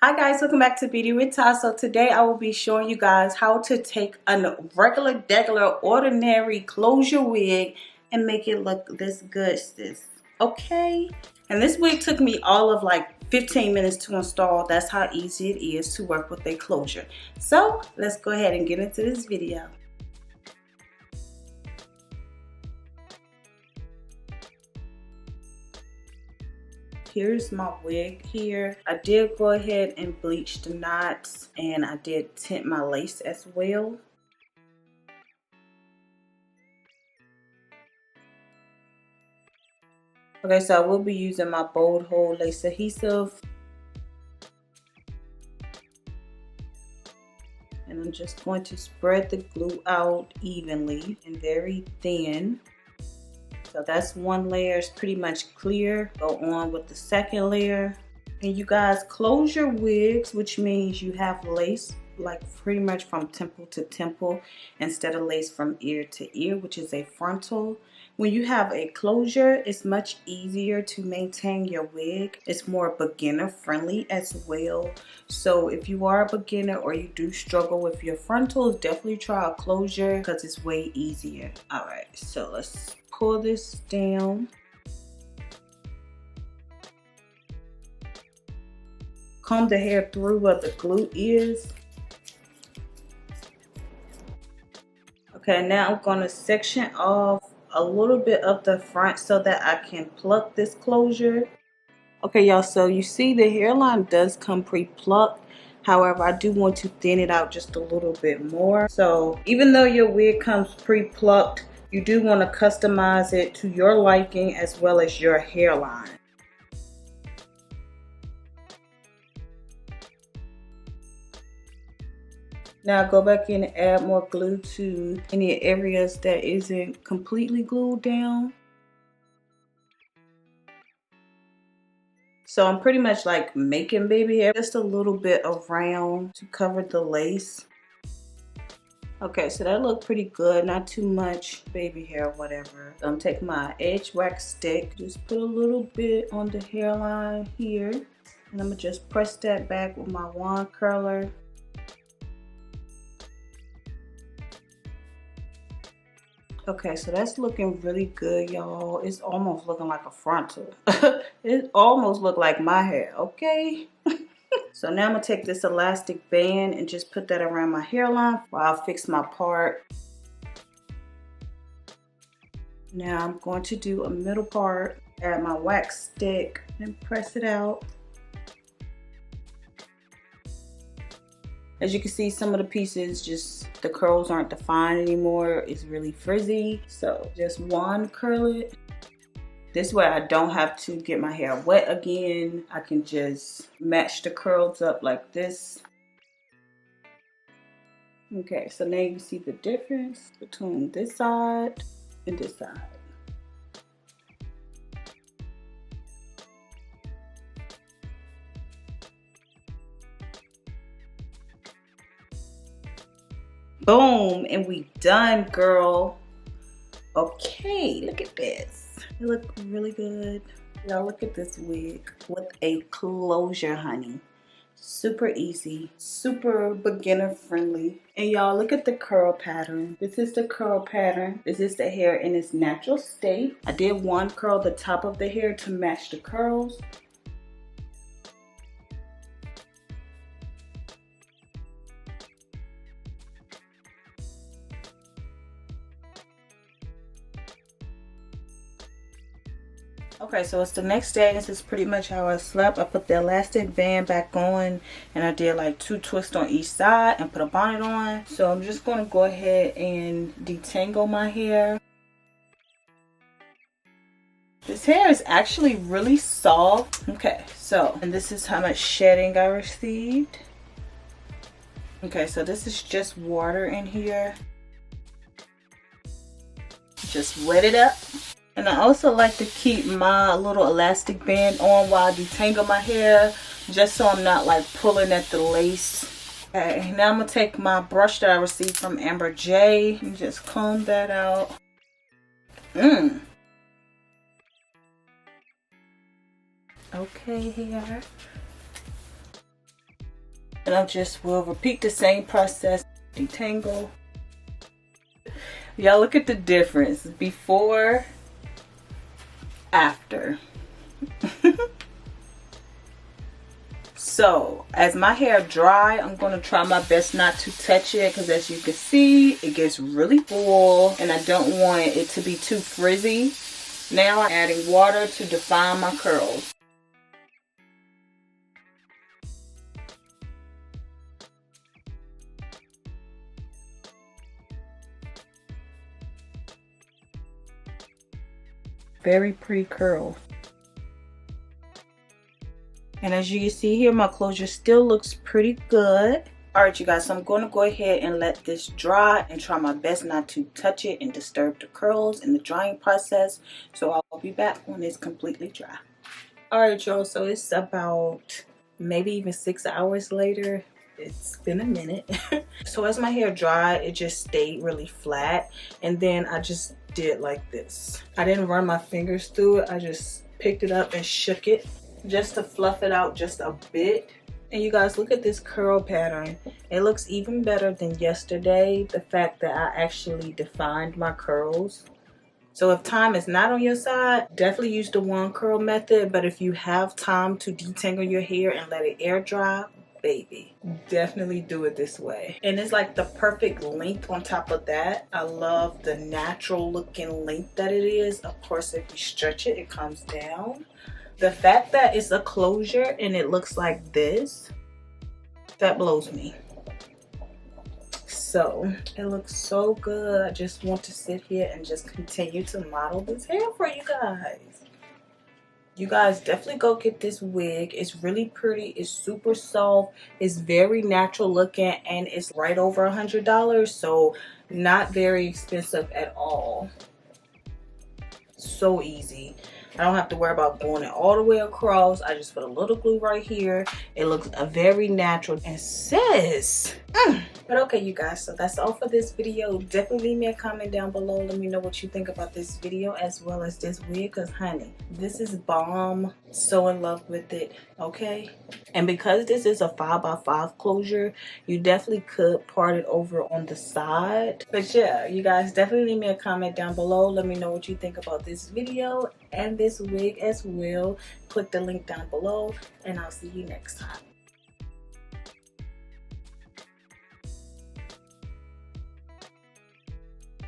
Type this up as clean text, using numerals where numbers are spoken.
Hi guys, welcome back to Beauty with Ty. So today I will be showing you guys how to take a regular, ordinary closure wig and make it look this good, sis. Okay? And this wig took me all of like 15 minutes to install. That's how easy it is to work with a closure. So let's go ahead and get into this video. Here's my wig here. I did go ahead and bleach the knots and I did tint my lace as well. Okay, so I will be using my bold hold lace adhesive. And I'm just going to spread the glue out evenly and very thin. So that's one layer, is pretty much clear. Go on with the second layer. And you guys close your wigs, which means you have lace like pretty much from temple to temple instead of lace from ear to ear, which is a frontal. When you have a closure, it's much easier to maintain your wig. It's more beginner friendly as well. So if you are a beginner or you do struggle with your frontals, definitely try a closure because it's way easier. All right, so let's pull this down. Comb the hair through where the glue is. Okay, now I'm going to section off a little bit of the front so that I can pluck this closure. Okay, y'all, so you see the hairline does come pre-plucked. However, I do want to thin it out just a little bit more. So even though your wig comes pre-plucked, you do want to customize it to your liking as well as your hairline. Now go back in and add more glue to any areas that isn't completely glued down. So I'm pretty much like making baby hair, just a little bit around to cover the lace. Okay, so that looked pretty good, not too much baby hair or whatever. I'm taking my edge wax stick, just put a little bit on the hairline here. And I'm gonna just press that back with my wand curler. Okay, so that's looking really good, y'all. It's almost looking like a frontal. It almost looked like my hair, okay? So now I'm gonna take this elastic band and just put that around my hairline while I fix my part. Now I'm going to do a middle part, add my wax stick and press it out. As you can see, some of the pieces, just the curls aren't defined anymore. It's really frizzy. So just wand curl it. This way I don't have to get my hair wet again. I can just match the curls up like this. Okay, so now you can see the difference between this side and this side. Boom, and we done, girl. Okay, look at this. It look really good. Y'all look at this wig with a closure, honey. Super easy, super beginner friendly. And y'all look at the curl pattern. This is the curl pattern. This is the hair in its natural state. I did one curl the top of the hair to match the curls. Okay, so it's the next day. This is pretty much how I slept. I put the elastic band back on and I did like 2 twists on each side and put a bonnet on. So I'm just going to go ahead and detangle my hair. This hair is actually really soft. Okay, so, and this is how much shedding I received. Okay, so this is just water in here. Just wet it up. And I also like to keep my little elastic band on while I detangle my hair, just so I'm not like pulling at the lace. Okay, now I'm gonna take my brush that I received from Amber J and just comb that out. Okay, hair. And I just will repeat the same process. Detangle. Y'all look at the difference before, after. So as my hair dry, I'm going to try my best not to touch it, because as you can see, it gets really full and I don't want it to be too frizzy. Now I'm adding water to define my curls. Very pretty curls. And as you can see here, my closure still looks pretty good. Alright you guys, so I'm going to go ahead and let this dry and try my best not to touch it and disturb the curls in the drying process. So I'll be back when it's completely dry. Alright y'all, so it's about maybe even 6 hours later. It's been a minute. So as my hair dried, it just stayed really flat. And then I just did like this. I didn't run my fingers through it. I just picked it up and shook it just to fluff it out just a bit. And you guys, look at this curl pattern. It looks even better than yesterday. The fact that I actually defined my curls. So if time is not on your side, definitely use the one curl method. But if you have time to detangle your hair and let it air dry, baby, definitely do it this way. And it's like the perfect length on top of that. I love the natural looking length that it is. Of course, if you stretch it, it comes down. The fact that it's a closure and it looks like this, that blows me. So it looks so good. I just want to sit here and just continue to model this hair for you guys. You guys definitely go get this wig. It's really pretty. It's super soft. It's very natural looking, and it's right over $100. So not very expensive at all. So easy. I don't have to worry about going it all the way across. I just put a little glue right here. It looks very natural. And sis, But okay, you guys, so that's all for this video. Definitely leave me a comment down below. Let me know what you think about this video as well as this wig, because honey, this is bomb. So in love with it, okay? And because this is a 5x5 closure, you definitely could part it over on the side. But yeah, you guys, definitely leave me a comment down below. Let me know what you think about this video and this wig as well. Click the link down below, and I'll see you next time.